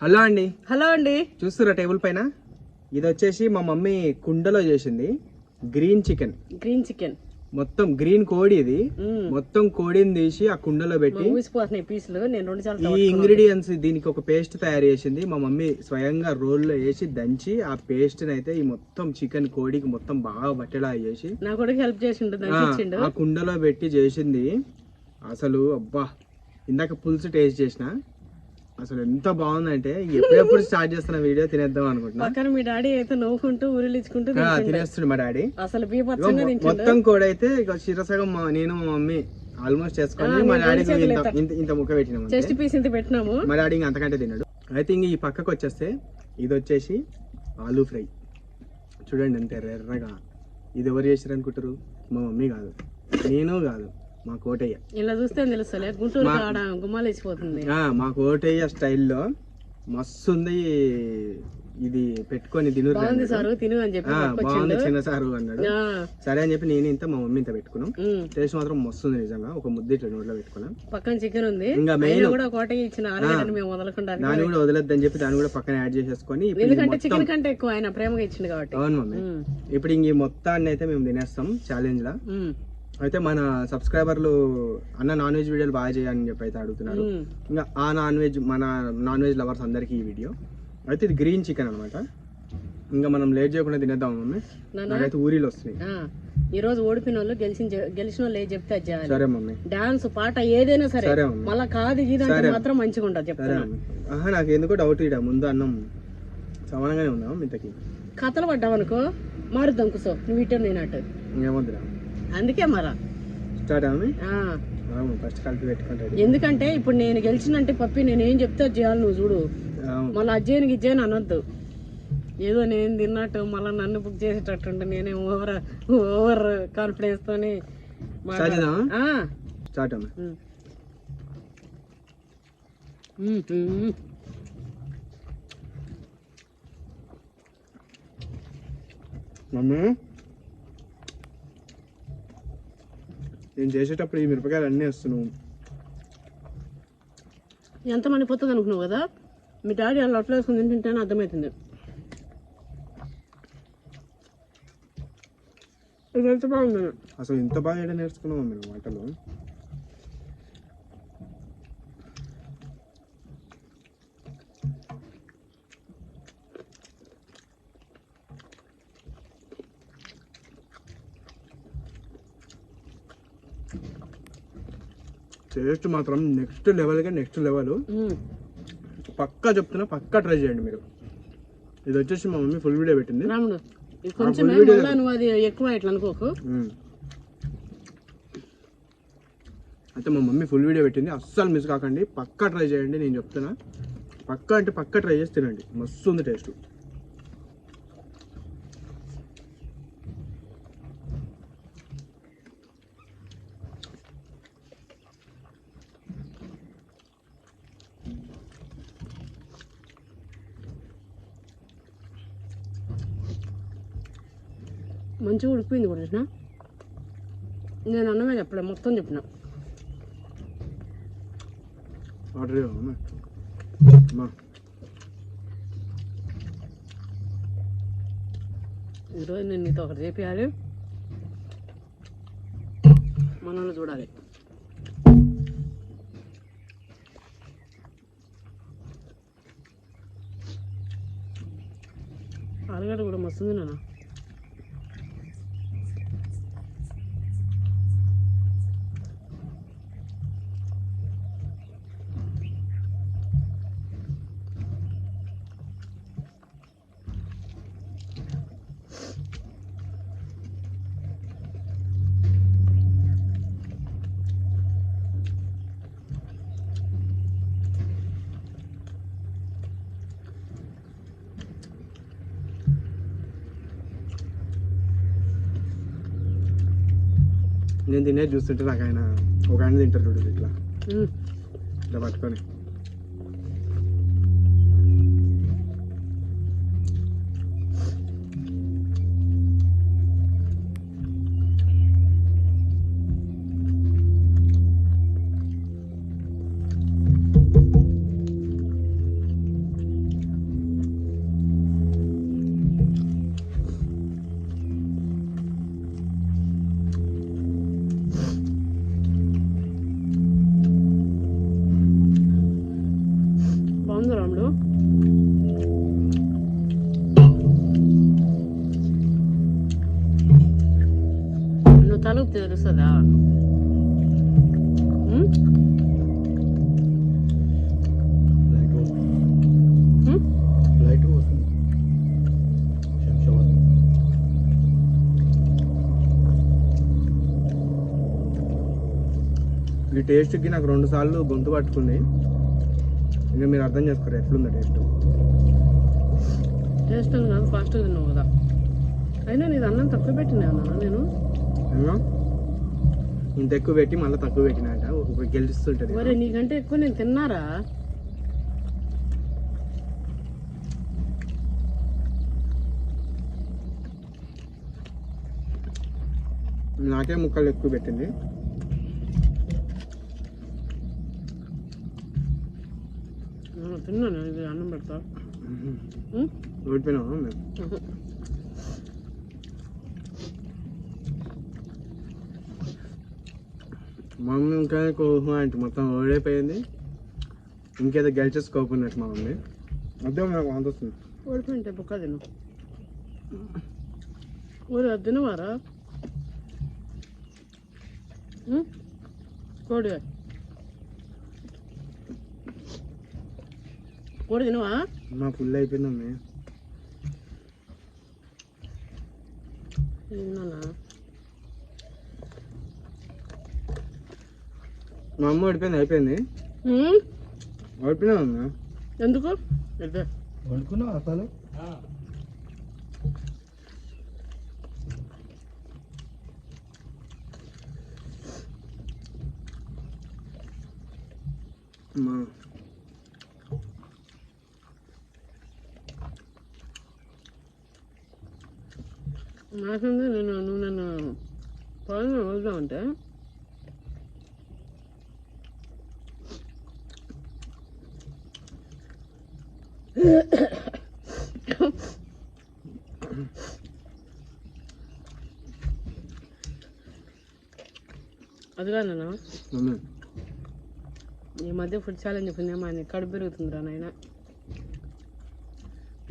Hello అండి. Hello అండి. చూస్తురా table పైన ఇది వచ్చేసి మా మమ్మీ కుండలో చేసింది గ్రీన్ చికెన్. మొత్తం గ్రీన్ కోడి ఇది. మొత్తం కోడిని తీసి ఆ కుండలో పెట్టి పీసులు నేను ఈ ఇంగ్రీడియంట్స్ దీనికి ఒక పేస్ట్ తయారు చేసింది మా మమ్మీ స్వయంగా రోల్లో వేసి దంచి ఆ పేస్ట్ అయితే ఈ మొత్తం చికెన్ కోడికి మొత్తం బాగా పట్టేలా చేసి నా కూడా హెల్ప్ చేసిండు ఆ కుండలో పెట్టి చేసింది. అసలు అబ్బా ఇందాక పులుసు టేస్ట్ చేసిన అసలు ఎంత బాగుందంటే ఎప్పుడెప్పుడు స్టార్ట్ చేస్తున్న వీడియో తినేద్దాం అనుకుంటున్నా. పక్కన మీ డాడీ అయితే నవ్వుకుంటూ ఊరిలించుకుంటూ తినేస్తుంది మా డాడీ. అసలు మొత్తం కూడా అయితే ఇక చిరసగం నేను మా మమ్మీ ఆల్మోస్ట్ చేసుకొని మా డాడీకి ఇంత ముక్క పెట్టినాము. చెస్ట్ పీస్ ఇంత పెట్టినాము. మా డాడీ ఇంకా అంతకంటే తిన్నాడు. అయితే ఇంక ఈ పక్కకు వచ్చేస్తే ఇది వచ్చేసి ఆలూ ఫ్రై. చూడండి ఎంత ఎర్రగా. ఇది ఎవరు చేసారు అనుకుంటారు? మా మమ్మీ కాదు, నేను కాదు, మా కోటయ్య. ఇలా చూస్తే తెలుస్తలే గుంటూరు గుమ్మాలేసిపోతుంది. మా కోటయ్య స్టైల్లో మస్తు ఉంది. ఇది పెట్టుకొని తిను తిను అని చెప్పి బాగుంది చిన్న సారు అన్నాడు. సరే అని చెప్పి నేను ఇంత మా మమ్మీ ఇంత పెట్టుకున్నాం. టేస్ట్ మాత్రం మస్తు ఉంది నిజంగా. ఒక ముద్ద ఇట్లా నోట్లో పెట్టుకున్నాం. పక్కన చికెన్ ఉంది. ఇంకా మెయిన్ కోటయ్య ఇచ్చిన దాన్ని కూడా వదలొద్దని చెప్పి దాన్ని కూడా పక్కన యాడ్ చేసేసుకొని ఎందుకంటే చికెన్ కంటే ఎక్కువ ఆయన ప్రేమగా ఇచ్చింది కాబట్టి. అవును మమ్మీ. ఇప్పుడు ఇంక మొత్తాన్ని అయితే మేము తినేస్తాం ఛాలెంజ్ లా. అయితే మన సబ్స్క్రైబర్లు అన్న నాన్ వెజ్ వీడియోలు బాగా చేయాలని చెప్పి అయితే అడుగుతున్నారు. ఇంకా ఆ మన నాన్ వెజ్ లవర్స్ అందరికి ఈ వీడియో అయితే ఇది గ్రీన్ చికెన్ అనమాట. ఇంకా మనం లేట్ చేయకుండా తినేద్దాం మమ్మీ. నాకైతే ఊరిలో వస్తున్నాయి. ఈ రోజు ఓడిపోయిన వాళ్ళు గెలిచిన వాళ్ళు చెప్తే సరే మమ్మీ. డాన్స్ పాట ఏదైనా సరే మళ్ళీ కాదు ఇది మాత్రం మంచిగా ఉంటుంది చెప్తాను. నాకు ఎందుకో డౌట్ ఇడ ముందు అన్నం సమానంగానే ఉందా ఇంతకి కథలు పడ్డావనుకో మారుద్దాం కుసో నువ్వు ఇటు నేనట్టు ఏమొద్దురా. అందుకే మరా స్టార్ట్ ఫస్ట్ కలిపి పెట్టుకుంటాడు. ఎందుకంటే ఇప్పుడు నేను గెలిచినంటే పప్పి నేనేం చెప్తే చేయాలి నువ్వు చూడు. మళ్ళీ అజ్జయనికి ఇజ్జయని అనొద్దు. ఏదో నేను తిన్నట్టు మళ్ళీ నన్ను బుక్ చేసేటట్టుంటే నేనే ఓవర్ కాన్ఫిడెన్స్ తోని స్టార్ట్ మమ్మీ. నేను చేసేటప్పుడు ఈ మిరపకాయలు అన్నీ వస్తున్నావు. ఎంత మండిపోతుంది అనుకున్నావు కదా. మీ డాడీ అలా అట్లా వేసుకుని తింటుంటేనే అర్థమవుతుంది. ఇది ఎంత బాగుంది. అసలు ఇంత బాగా ఏడా నేర్చుకున్నావా మీరు వంటలు? టేస్ట్ మాత్రం నెక్స్ట్ లెవెల్. పక్కా చెప్తున్నా, పక్కా ట్రై చేయండి మీరు. ఇది వచ్చేసి మా మమ్మీ ఫుల్ వీడియో పెట్టింది. అయితే మా మమ్మీ ఫుల్ వీడియో పెట్టింది, అస్సలు మిస్ కాకండి. పక్కా ట్రై చేయండి, నేను చెప్తున్నా. పక్కా అంటే పక్కా ట్రై చేసి తినండి, మస్తు ఉంది టేస్ట్. మంచిగా ఉడికిపోయింది కూడా చూసిన. నేను అన్నమే చెప్పలే, మొత్తం చెప్పిన. ఈరోజు నేను నీతో ఒకటి చేపియాలి, మనల్ని చూడాలి. ఆలుగడ్డ కూడా మస్తుంది నాన్న. నేను తినేది చూస్తుంటే నాకు ఒక ఆయన తింటారు చూడు ఇట్లా పట్టుకొని. బాగుంది రాముడు. నువ్వు తలుపు తెలుస్తుందా? ఈ టేస్ట్కి నాకు 2 సార్లు గొంతు పట్టుకుంది. ఇంకా మీరు అర్థం చేసుకోరు ఎట్లుందో టేస్ట్. టేస్ట్ అని కాదు, ఫాస్ట్ తిన్నావు కదా. అయినా నీది అన్నం తక్కువ పెట్టినా అన్నా నేను. ఇంత ఎక్కువ పెట్టి మళ్ళీ తక్కువ పెట్టినాక ఒక గెలుస్తుంటది. మరి నీకంటే ఎక్కువ నేను తిన్నారా? నాకే ముక్కలు ఎక్కువ పెట్టింది. తిన్నాను, ఇది అన్నం పెడతా. ఓడిపోయినావా? మా మమ్మీ ఇంకా అంటే మొత్తం ఓడిపోయింది. ఇంకేదో గెలిచేసుకోకున్నట్టు మా మమ్మీ. అదే నాకు అంత వస్తుంది. ఓడిపోయింటే బుక్క తిను. ఊరు తినవారా కోడి? కోడి తినవా? మా ఫుల్ అయిపోయింది మమ్మీ. తిన్నానా? మా అమ్మ ఓడిపోయింది, అయిపోయింది. ఓడిపోయినా అమ్మా. ఎందుకు వండుకున్నావు అసలు? నాకంటే నువ్వు నన్ను పొలంలో వదులుతామంటే అది కాదు నాన్న. ఈ మధ్య ఫుడ్ ఛాలెంజ్ పుణ్యమా అని కడుపు పెరుగుతుందిరా నాయన.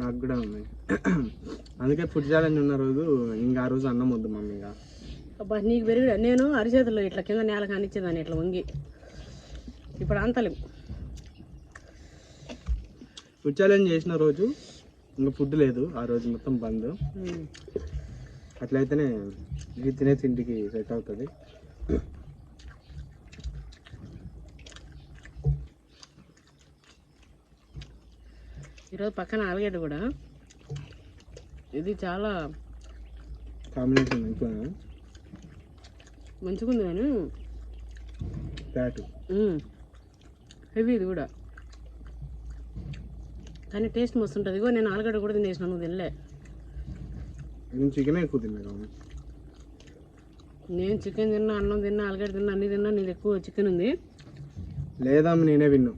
నాకు కూడా ఉంది. అందుకే ఫుడ్ ఛాలెంజ్ ఉన్న రోజు ఇంకా ఆ రోజు అన్నం వద్దు మమ్మీ. ఇంకా అబ్బా నీకు పెరిగి నేను అరిచేతుల్లో ఇట్లా కింద నేల కానిచ్చేదాన్ని ఇట్లా వంగి. ఇప్పుడు అంతలేము. ఫుడ్ ఛాలెంజ్ చేసిన రోజు ఇంకా ఫుడ్ లేదు, ఆ రోజు మొత్తం బంద్. అట్లయితేనే ఇది తినే తిండికి సెట్ అవుతుంది. ఈరోజు పక్కన ఆలుగడ్డ కూడా, ఇది చాలా కాంబినేషన్ మంచిగా ఉంది. కానీ ఫ్యాట్ హెవీ ఇది కూడా, కానీ టేస్ట్ మస్తు ఉంటుంది. ఇగో నేను ఆలుగడ్డ కూడా తినేసిన, నువ్వు తినలే. నేను చికెన్ ఎక్కువ తిన్నా. నేను చికెన్ తిన్నా, అన్నం తిన్నా, ఆలుగడ్డ తిన్నా, అన్నీ తిన్నా. నీది ఎక్కువ చికెన్ ఉంది లేదా? నేనే విన్నా,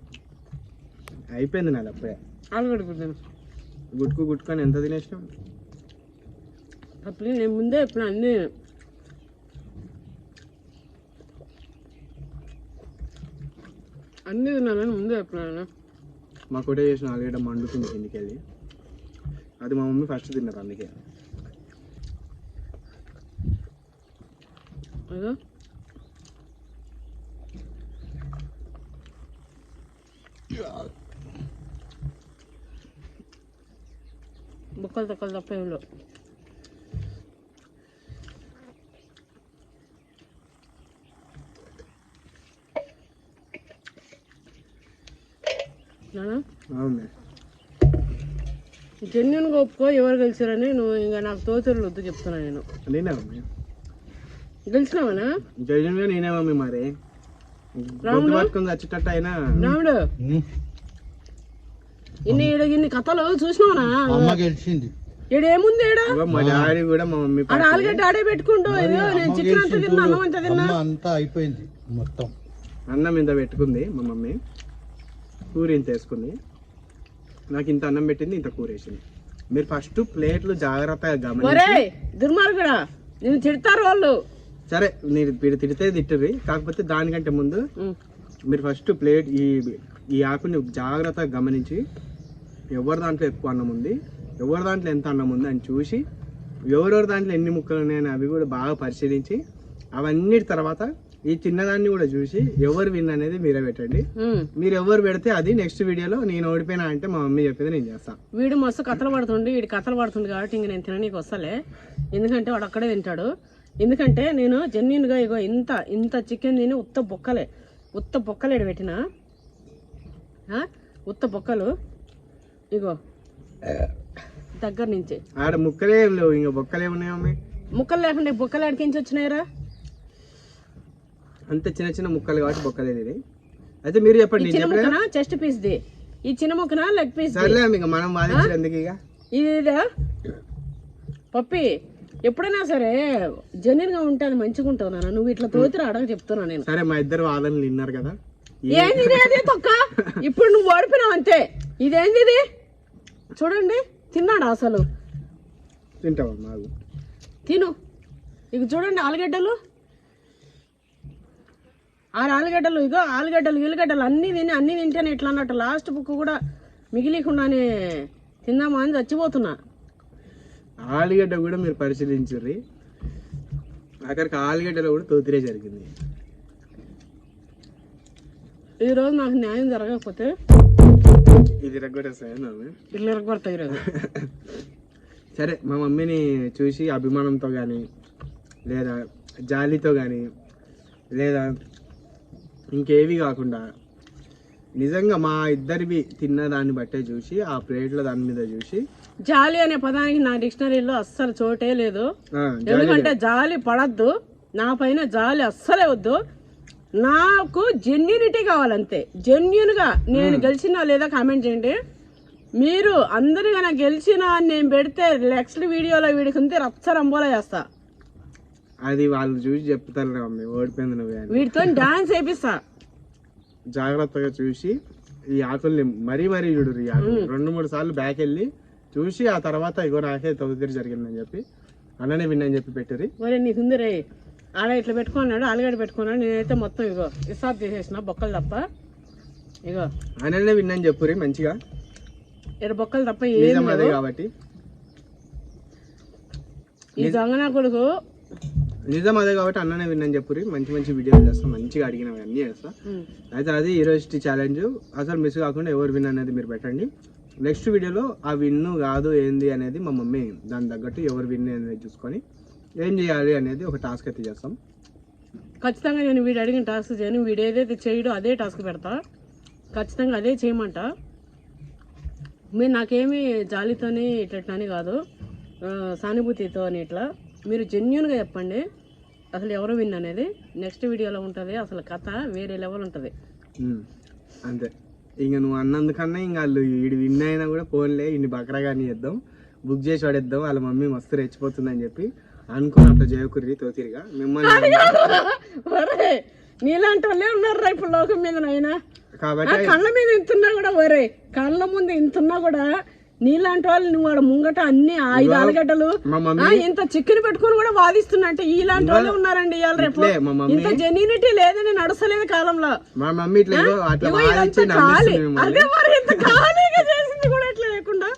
అయిపోయింది నాది అప్పుడే. ఆలుగడ్డ కూడా తిన్నా. గుట్టుకొని ఎంత తినేసినాం? అప్పుడు నేను ముందే ఇప్పుడు అన్నీ తిన్నాను, ముందే ఎప్పుడైనా. మా కొట్టే చేసిన ఆలుగడ్డ మండుతుంది కిందికి వెళ్ళి. అది మా మమ్మీ ఫస్ట్ తిన్నారు, అందుకే. అదో బుక్కలు తొక్కలు తప్ప ఏమిలో. అవును, జెన్యున్గా ఒప్పుకో ఎవరు గెలిచారని. నువ్వు ఇంకా నాకు తోచరులు వద్దు చెప్తున్నా. నేను నేనే మమ్మీ గెలిచినావనా? జైజన్గా నేనే మమ్మీ. మరి పట్టుకుని వచ్చేటట్టు అయినా రాముడు ఇన్ని కథలు చూసినావనా? అమ్మ గెలిచింది. ఏముంది మా డాడీ కూడా మా మమ్మీ ఆలుగడ్డ ఆడే పెట్టుకుంటూ నేను చికెన్ అంతా తిన్నా, అన్నం అంతా తిన్నా. అంతా అయిపోయింది మొత్తం. అన్నం ఇంత పెట్టుకుంది మా మమ్మీ, కూర ఇంత వేసుకుంది. నాకు ఇంత అన్నం పెట్టింది, ఇంత కూర వేసింది. మీరు ఫస్ట్ ప్లేట్లు జాగ్రత్తగా గమనించి. దుర్మార్గుడా, నేను తిడతారు వాళ్ళు. సరే మీరు తిడితే తిట్టరు, కాకపోతే దానికంటే ముందు మీరు ఫస్ట్ ప్లేట్ ఈ ఈ ఆకుని జాగ్రత్తగా గమనించి ఎవరి దాంట్లో ఎక్కువ అన్నం ఉంది, ఎవరి దాంట్లో ఎంత అన్నం ఉంది అని చూసి, ఎవరెవరి దాంట్లో ఎన్ని ముక్కలు ఉన్నాయని అవి కూడా బాగా పరిశీలించి, అవన్నిటి తర్వాత ఈ చిన్నదాన్ని కూడా చూసి ఎవరు విన్ అనేది మీరే పెట్టండి. మీరు ఎవరు పెడితే అది నెక్స్ట్ వీడియోలో నేను ఓడిపోయినా అంటే మా మమ్మీ చెప్పేది నేను చేస్తాను. వీడు మస్తు కథలు పడుతుండి, వీడి కథలు పడుతుంది కాబట్టి ఇంక నేను తిననీకి వస్తలే, ఎందుకంటే వాడు అక్కడే తింటాడు. ఎందుకంటే నేను జెన్యున్గా ఇగో ఇంత చికెన్ తిని ఉత్త బొక్కలేడు పెట్టిన ఉత్త బొక్కలు ఇగో దగ్గర నుంచి ఆడ ముక్కలే లేవు, ఇంకా బొక్కలే ఉన్నాయి మమ్మీ. ముక్కలు లేకుండా బొక్కలు ఆడికించి వచ్చినాయిరా, అంతే చిన్న చిన్న ముక్కలు కాబట్టి బొక్కలేదు. ఇది అయితే మీరు చెప్పండి. చిన్న ముక్కన చెస్ట్ పీస్ ది, ఈ చిన్న ముక్కన లెగ్ పీస్. సర్లే ఇక మనం వాదించడం ఎందుకు ఇక. ఇదా పప్పి ఎప్పుడైనా సరే జెన్యున్ గా ఉంటే అది మంచిగా ఉంటుంది నాన్న. నువ్వు ఇట్లా తోతిరా అడగ చెప్తున్నా నేను. సరే మా ఇద్దరు వాదనలు విన్నారు కదా. ఏంది ఇదే తొక్క, ఇప్పుడు నువ్వు ఓడిపోయినావు అంతే. ఇదేంది ఇది చూడండి, తిన్నాడు అసలు. తింటావా మాకు తిను. ఇక చూడండి ఆలుగడ్డలు, ఆలుగడ్డలు, ఇగో ఆలుగడ్డలు ఉల్లిగడ్డలు అన్నీ తింటేనే ఇట్లా అన్నట్టు. లాస్ట్ బుక్ కూడా మిగిలికుండానే తిందామా అని చచ్చిపోతున్నా. ఆలుగడ్డ కూడా మీరు పరిశీలించుర్రి, అక్కడికి ఆలుగడ్డలో కూడా తోతిరే జరిగింది. ఈరోజు నాకు న్యాయం జరగకపోతే ఇది రగ్గొట్టేస్తాయి ఇల్లు ఎరగొడతాయి ఈరోజు. సరే మా మమ్మీని చూసి అభిమానంతో కానీ, లేదా జాలితో కానీ, లేదా ఇంకేవి కాకుండా నిజంగా మా ఇద్దరివి తిన్న దాన్ని బట్టే చూసి, ఆ ప్లేట్ల దాని మీద చూసి, జాలి అనే పదానికి నా డిక్షనరీలో అస్సలు చోటే లేదు. ఎందుకంటే జాలి పడద్దు, నా పైన జాలి అస్సలే వద్దు. నాకు జెన్యూనిటీ కావాలంతే. జెన్యూన్ గా నేను గెలిచినా లేదా కామెంట్ చేయండి. మీరు అందరిగా నాకు గెలిచినా అని నేను పెడితే నెక్స్ట్ వీడియోలో వీడికి ఉంటే రచ్చరంబోలా చేస్తా. అది వాళ్ళు చూసి చెప్తారు మమ్మీ ఓడిపోయింది నువ్వే. వీటితో డాన్స్ వేపిస్తా. జాగ్రత్తగా చూసి ఈ ఆకుల్ని మరీ చూడు, ఈ ఆకులు 2-3 సార్లు బ్యాక్ వెళ్ళి చూసి, ఆ తర్వాత ఇగో నాకే తొమ్మిది జరిగిందని చెప్పి అన్ననే విన్నని చెప్పి పెట్టిరి. మరి నీకుంది రే ఆడ ఇట్లా పెట్టుకున్నాడు, ఆలుగడ్డ పెట్టుకున్నాడు. నేనైతే మొత్తం ఇగో ఇసాబ్ చేసేసిన బొక్కలు తప్ప. ఇగో అన్ననే విన్నని చెప్పురి మంచిగా, ఇక్కడ బొక్కలు తప్ప ఏం అదే కాబట్టి. ఈ దొంగన కొడుకు నిజం అదే కాబట్టి అన్ననే విన్నని చెప్పురి. మంచి మంచి వీడియోలు చేస్తాం, మంచిగా అడిగినవి అన్నీ చేస్తా. అయితే అది ఈరోజు ఛాలెంజ్. అసలు మిస్ కాకుండా ఎవరు విన్ అనేది మీరు పెట్టండి. నెక్స్ట్ వీడియోలో ఆ విన్ను కాదు ఏంది అనేది మా మమ్మీ దాని తగ్గట్టు ఎవరు విన్ అనేది చూసుకొని ఏం చేయాలి అనేది ఒక టాస్క్ అయితే చేస్తాం. ఖచ్చితంగా నేను వీడు అడిగిన టాస్క్ చేయను. వీడు ఏదైతే చేయడో అదే టాస్క్ పెడతా. ఖచ్చితంగా అదే చేయమంట. మీరు నాకేమీ జాలితోని ఇట్లా అని కాదు, సానుభూతితో అని ఇట్లా. మీరు జెన్యున్గా చెప్పండి అసలు ఎవరు విన్ అనేది. నెక్స్ట్ వీడియోలో ఉంటుంది అసలు కథ వేరే లెవెల్ ఉంటుంది. అంతే. ఇంక నువ్వు అన్నందుకన్నా ఇంకా వాళ్ళు వీడు విన్ అయినా కూడా ఫోన్లే ఇన్ని బకరాగాని చేద్దాం, బుక్ చేసి వాడేద్దాం, వాళ్ళ మమ్మీ మస్తు రెచ్చిపోతుందని చెప్పి అనుకుని అట్లా చేయకుర్రి తోతిరిగా మిమ్మల్ని. నీలాంటి వాళ్ళే ఉన్నారు ఇప్పుడు లోకం మీద. అయినా కాబట్టి కళ్ళ మీద ఇంతున్నా కూడా వరే, కళ్ళ ముందు ఇంతున్నా కూడా నీలాంటి వాళ్ళు నువ్వు వాడు ముంగట అన్ని 5 ఆలుగడ్డలు ఇంత చికెన్ పెట్టుకుని కూడా వాదిస్తున్నా అంటే ఇలాంటి వాళ్ళే ఉన్నారండి ఇవాళ రేపు. ఇంత జెన్యూనిటీ లేదని నడసలేదు కాలంలో. మా మమ్మీ అదే మరి ఇంత ఖాళీగా చేసింది కూడా ఇట్లా లేకుండా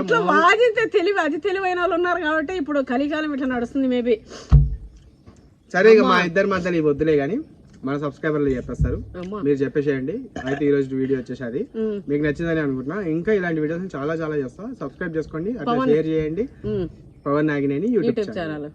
ఇట్లా వాదితే అతి తెలివైన వాళ్ళు ఉన్నారు కాబట్టి ఇప్పుడు కలికాలం ఇట్లా నడుస్తుంది మేబీ. సరే ఇక మా ఇద్దరి మధ్యలో ఈ వద్దులే కానీ మన సబ్స్క్రైబర్లు చెప్పేస్తారు, మీరు చెప్పేసేయండి. అయితే ఈ రోజు వీడియో వచ్చేసి అది మీకు నచ్చిందని అనుకుంటున్నా. ఇంకా ఇలాంటి వీడియోస్ చాలా చేస్తా. సబ్స్క్రైబ్ చేసుకోండి, అట్లా షేర్ చేయండి. Pavan Nagineni YouTube channel.